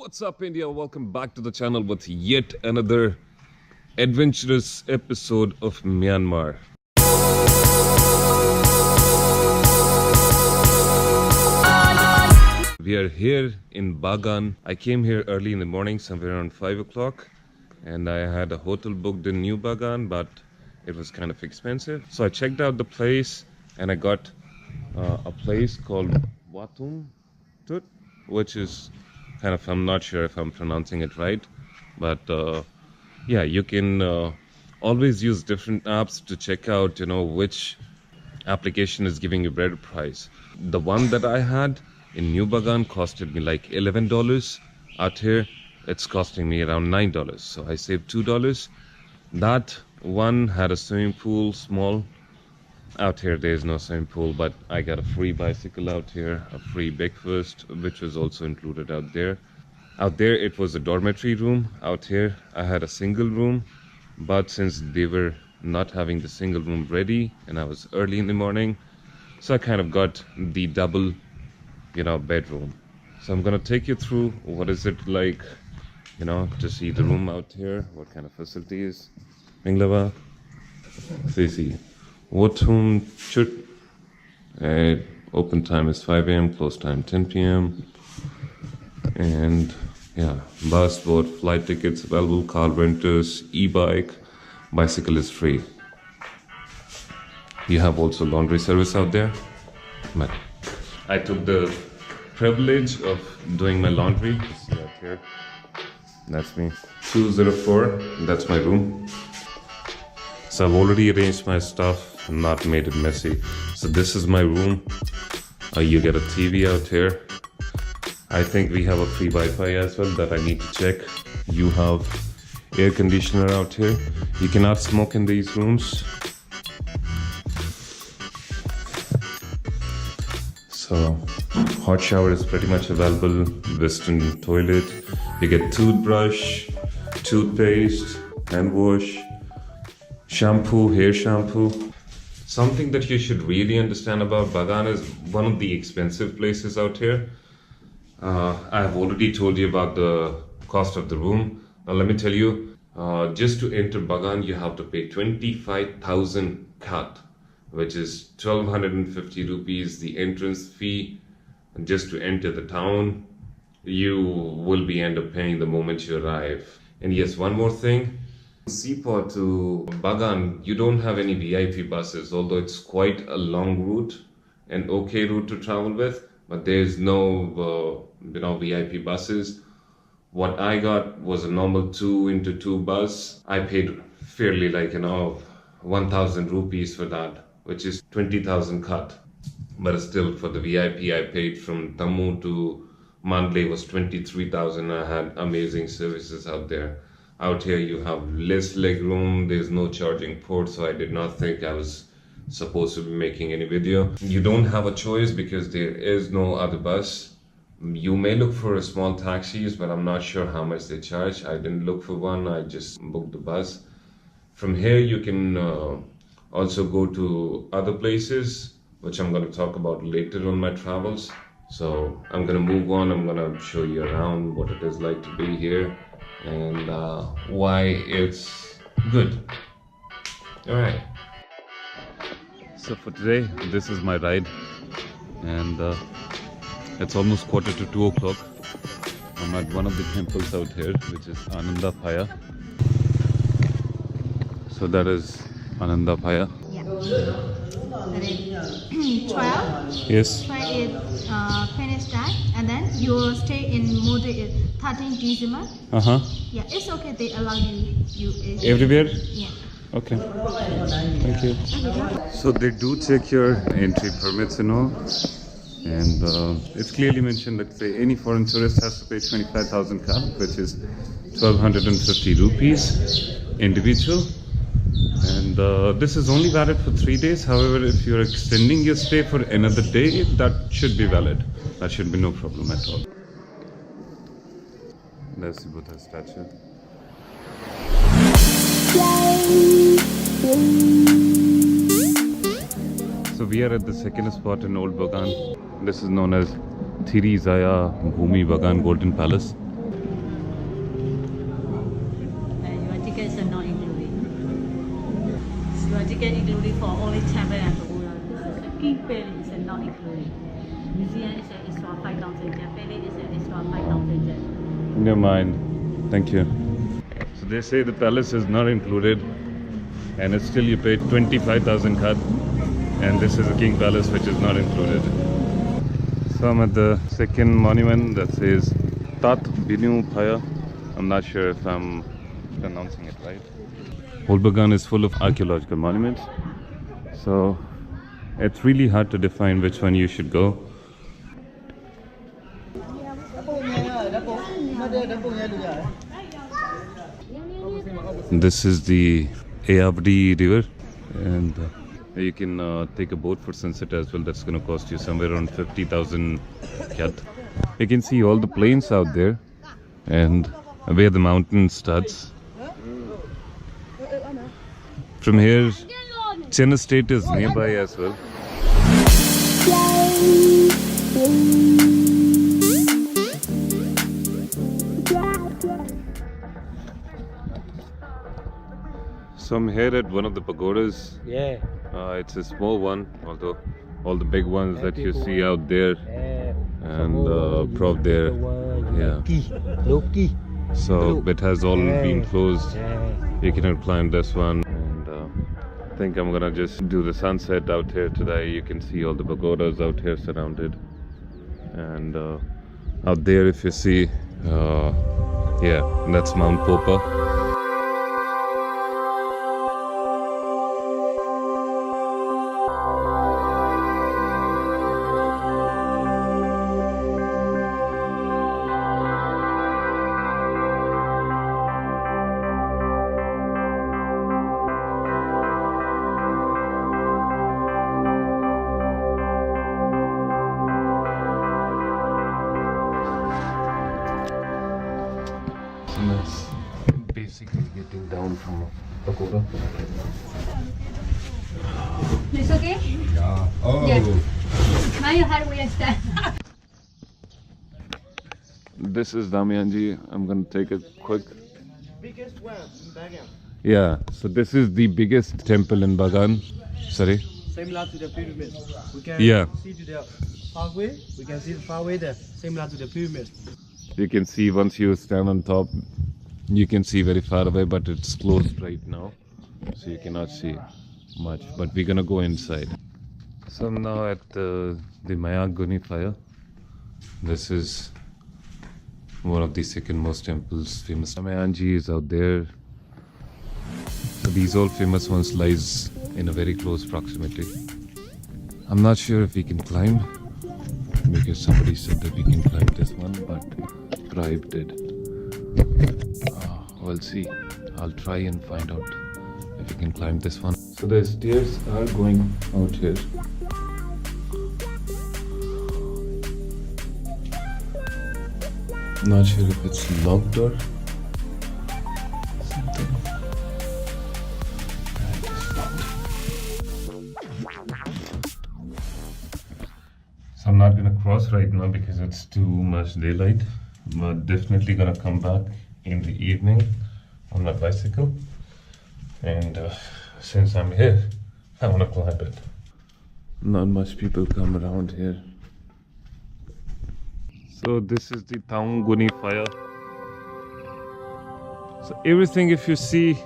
What's up, India? Welcome back to the channel with yet another adventurous episode of Myanmar. We are here in Bagan. I came here early in the morning, somewhere around 5 o'clock, and I had a hotel booked in New Bagan, but it was kind of expensive. So I checked out the place and I got a place called Watum Tut, which is kind of, I'm not sure if I'm pronouncing it right, but yeah, you can always use different apps to check out, which application is giving you better price. The one that I had in New Bagan costed me like $11. Out here, it's costing me around $9. So I saved $2. That one had a swimming pool, small. Out here, there is no swimming pool, but I got a free bicycle out here, a free breakfast, which was also included out there. Out there, it was a dormitory room. Out here, I had a single room, but since they were not having the single room ready, and I was early in the morning, so I kind of got the double, bedroom. So I'm gonna take you through what is it like, to see the room out here, what kind of facilities. Minglava, see. Watum Chut. Open time is 5 a.m., close time 10 p.m. And yeah, bus, boat, flight tickets available, car renters, e-bike, bicycle is free. You have also laundry service out there. But I took the privilege of doing my laundry. You see out here, that's me. 204, that's my room. So I've already arranged my stuff, not made it messy. So this is my room. You get a TV out here. I think we have a free Wi-Fi as well that I need to check. You have air conditioner out here. You cannot smoke in these rooms. So hot shower is pretty much available. Western toilet. You get toothbrush, toothpaste, hand wash, shampoo, hair shampoo. Something that you should really understand about Bagan is one of the expensive places out here. I have already told you about the cost of the room. Now let me tell you, just to enter Bagan, you have to pay 25,000 kat, which is 1,250 rupees, the entrance fee. And just to enter the town, you will be end up paying the moment you arrive. And yes, one more thing. Seaport to Bagan, you don't have any VIP buses, although it's quite a long route, an okay route to travel with, but there's no VIP buses. What I got was a normal 2x2 bus. I paid fairly 1,000 rupees for that, which is 20,000 kat. But still, for the VIP I paid from Tammu to Mandalay was 23,000. I had amazing services out there. Out here you have less leg room, there's no charging port, so I did not think I was supposed to be making any video. You don't have a choice because there is no other bus. You may look for a small taxis, but I'm not sure how much they charge. I didn't look for one, I just booked the bus. From here you can also go to other places, which I'm going to talk about later on my travels. So I'm going to move on, I'm going to show you around what it is like to be here and why it's good. Alright, so for today, this is my ride, and it's almost 1:45 o'clock. I'm at one of the temples out here, which is Ananda Phaya. So that is Ananda Phaya. Yeah. 12. Yes. 12 is finish that, and then you will stay in Modi 13 December. Yeah, it's okay. They allow you Everywhere? Yeah. Okay. Thank you. So they do check your entry permits and all, and it's clearly mentioned that say any foreign tourist has to pay 25,000 kat, which is 1,250 rupees individual. And this is only valid for 3 days. However, if you're extending your stay for another day, that should be valid. That should be no problem at all. There's the Buddha statue. So we are at the second spot in Old Bagan. This is known as Thiri, Zaya, Bumi, Bagan Golden Palace. ticket included for only Temple and Pagoda. This is the key payment is not included. Museum is an extra 5,000 yen. Payment is an extra 5,000 yen. Never mind. Thank you. So they say the palace is not included, and it's still you pay 25,000 khat, and this is a king palace which is not included. So I'm at the second monument that says Thatbyinnyu Phaya. I'm not sure if I'm pronouncing it right. Whole Bagan is full of archaeological monuments, so it's really hard to define which one you should go. This is the Ayeyarwady River, and you can take a boat for sunset as well. That's going to cost you somewhere around 50,000 kyat. You can see all the plains out there and where the mountain starts. From here, China State is nearby as well. So I'm here at one of the pagodas. Yeah. It's a small one, although all the big ones that you see out there and prop there. Yeah. Loki. So it has all been closed. You cannot climb this one. And I think I'm gonna just do the sunset out here today. You can see all the pagodas out here surrounded. And out there, if you see, yeah, that's Mount Popa. And that's basically getting down from a pagoda. It's okay? Yeah. Oh. Yeah. Now you have to stand. This is Dhammayazika. I'm gonna take a quick. Biggest one in Bagan. Yeah, so this is the biggest temple in Bagan. Sorry. Similar to the pyramid. We can see to the pathway. We can see the pathway there. Similar to the pyramid. You can see once you stand on top, you can see very far away, but it's closed right now, so you cannot see much. But we're gonna go inside. So I'm now at the Guni Phaya. This is one of the second most temples, famous. Dhammayazika is out there. So these all famous ones lies in a very close proximity. I'm not sure if we can climb, because somebody said that we can climb this one, but Tribe did. We'll see. I'll try and find out if we can climb this one. So the stairs are going out here. Not sure if it's locked or something. It's locked. So I'm not gonna cross right now because it's too much daylight, but definitely gonna come back in the evening on my bicycle. And since I'm here, I wanna climb it. Not much people come around here. So this is the Taung Guni Phaya. So everything, if you see,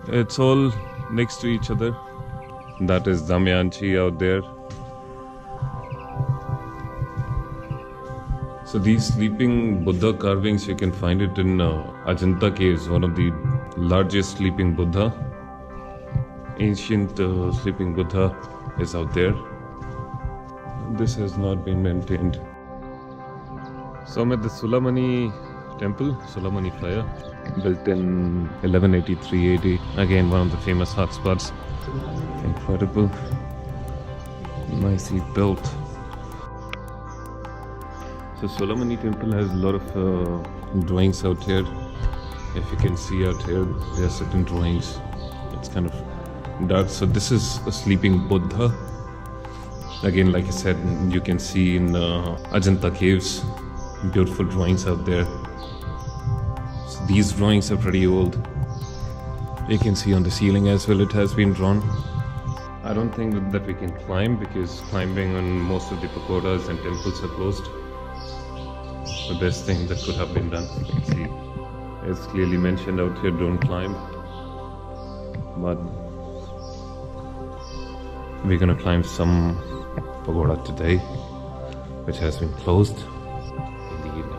it's all next to each other. That is Dhammayazika out there. So these sleeping Buddha carvings, you can find it in Ajanta caves, one of the largest sleeping Buddha. Ancient sleeping Buddha is out there. This has not been maintained. So I'm at the Sula-Muni temple, Sula-Muni Phaya, built in 1183 AD. Again, one of the famous hotspots. Incredible. Nicely built. So Sula-Muni temple has a lot of drawings out here. If you can see out here, there are certain drawings. It's kind of dark. So this is a sleeping Buddha. Again, like I said, you can see in Ajanta caves, beautiful drawings out there. So these drawings are pretty old. You can see on the ceiling as well, it has been drawn. I don't think that we can climb because climbing on most of the pagodas and temples are closed. The best thing that could have been done. See, it's clearly mentioned out here, don't climb. But we're gonna climb some pagoda today, which has been closed in the evening.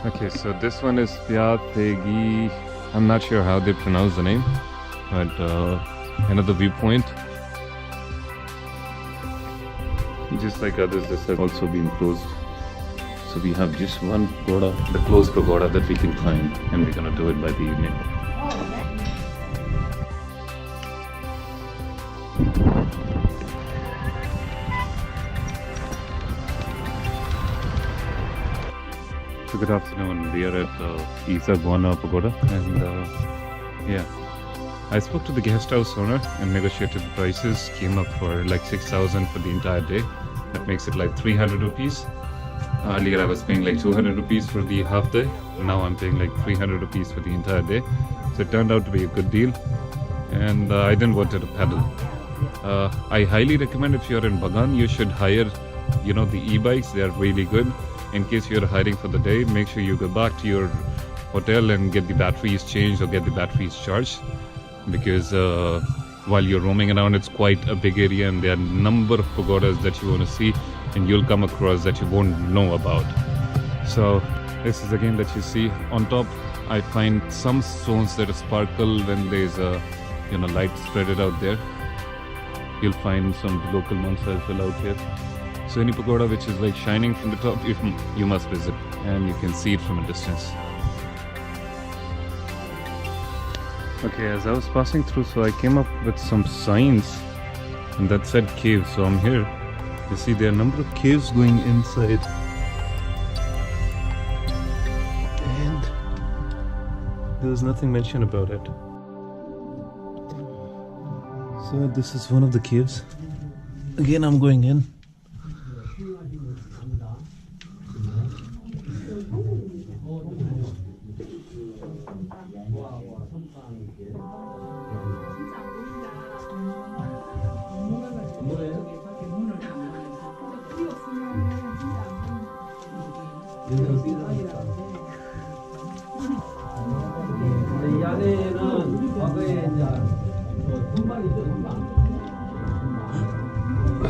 Okay, so this one is Pyathatgyi. I'm not sure how they pronounce the name, but another viewpoint. Just like others, this has also been closed. So we have just one pagoda, the closed pagoda that we can climb, and we're gonna do it by the evening. So good afternoon. We are at Gwana Pagoda, and yeah, I spoke to the guest house owner and negotiated the prices. Came up for like 6,000 for the entire day. That makes it like 300 rupees. Earlier I was paying like 200 rupees for the half day. Now I'm paying like 300 rupees for the entire day. So it turned out to be a good deal, and I didn't want to paddle. I highly recommend if you're in Bagan, you should hire, the e-bikes. They are really good. In case you're hiring for the day, make sure you go back to your hotel and get the batteries changed or get the batteries charged, because while you're roaming around, it's quite a big area and there are a number of pagodas that you want to see, and you'll come across that you won't know about. So this is again that you see on top. I find some stones that sparkle when there's a light spread out there. You'll find some local ones as well out here. So any pagoda which is like shining from the top, you must visit, and you can see it from a distance. Okay, as I was passing through, so I came up with some signs, and that said cave. So I'm here. You see there are a number of caves going inside, and there's nothing mentioned about it. So this is one of the caves. Again, I'm going in.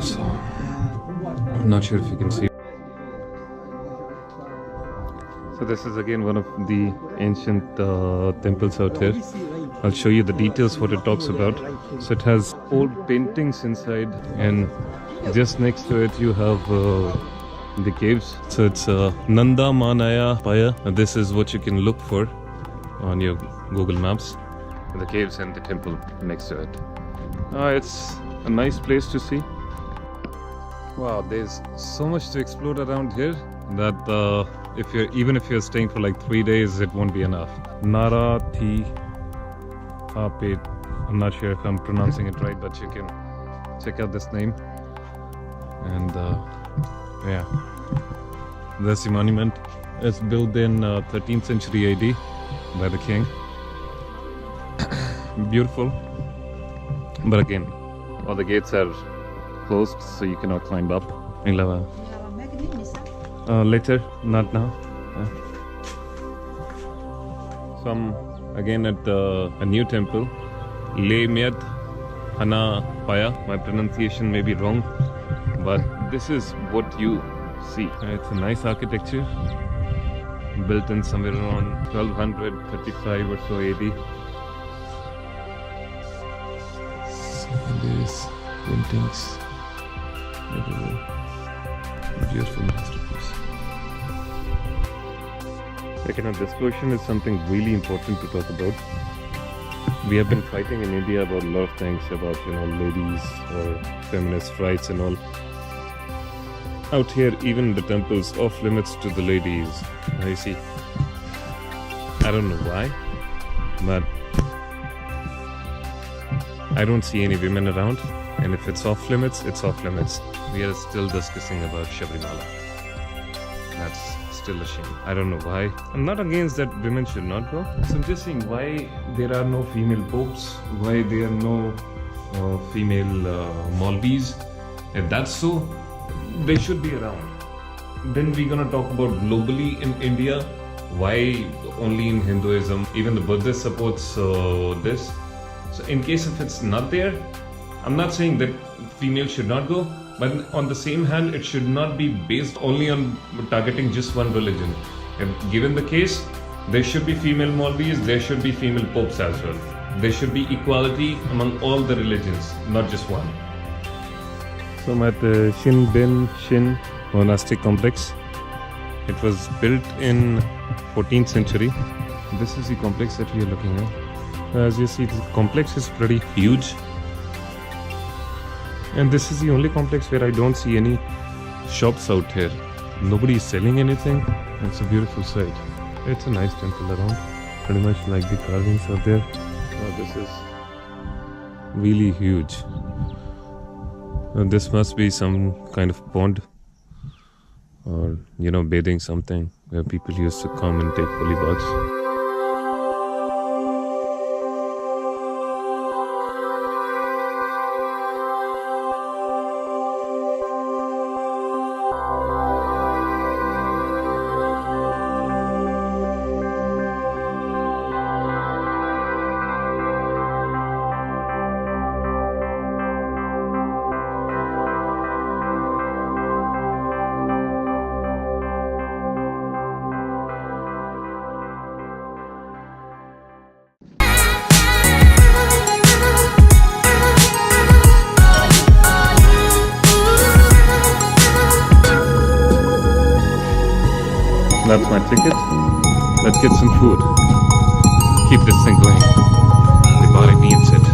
So, I'm not sure if you can see. So this is again one of the ancient temples out here. I'll show you the details what it talks about. So it has old paintings inside, and just next to it you have the caves. So it's Nanda-Ma-Nya Hpaya. This is what you can look for on your Google Maps. The caves and the temple next to it. It's a nice place to see. Wow, there's so much to explore around here that even if you're staying for like 3 days, it won't be enough. Narathihapatae. I'm not sure if I'm pronouncing it right, but you can check out this name. And yeah, that's the monument. It's built in 13th century AD by the king. Beautiful, but again, all the gates are closed, so you cannot climb up. Later, not now. So I'm again at a new temple, Le-Myet-Hna Phaya. My pronunciation may be wrong, but this is what you see. It's a nice architecture, built in somewhere around 1235 or so AD. These paintings everywhere. Beautiful masterpiece. Again, this question is something really important to talk about. We have been fighting in India about a lot of things, about ladies or feminist rights and all. Out here, even the temples off limits to the ladies. Now you see, I don't know why, but I don't see any women around, and if it's off limits, it's off limits. We are still discussing about Shabrimala. That's still a shame. I don't know why. I'm not against that women should not go. So I'm just saying why there are no female popes, why there are no female Malvis. If that's so, they should be around. Then we're gonna talk about globally in India, why only in Hinduism, even the Buddhist supports this. So in case if it's not there, I'm not saying that female should not go, but on the same hand, it should not be based only on targeting just one religion. If given the case, there should be female Malvis, there should be female popes as well. There should be equality among all the religions, not just one. So I'm at the Hsin-Byn-Shin monastic complex. It was built in 14th century. This is the complex that we are looking at. As you see, the complex is pretty huge. And this is the only complex where I don't see any shops out here. Nobody is selling anything. It's a beautiful sight. It's a nice temple around. Pretty much like the carvings out there. Oh, this is really huge. And this must be some kind of pond or, bathing something where people used to come and take holy baths. That's my ticket. Let's get some food. Keep this thing going. The body needs it.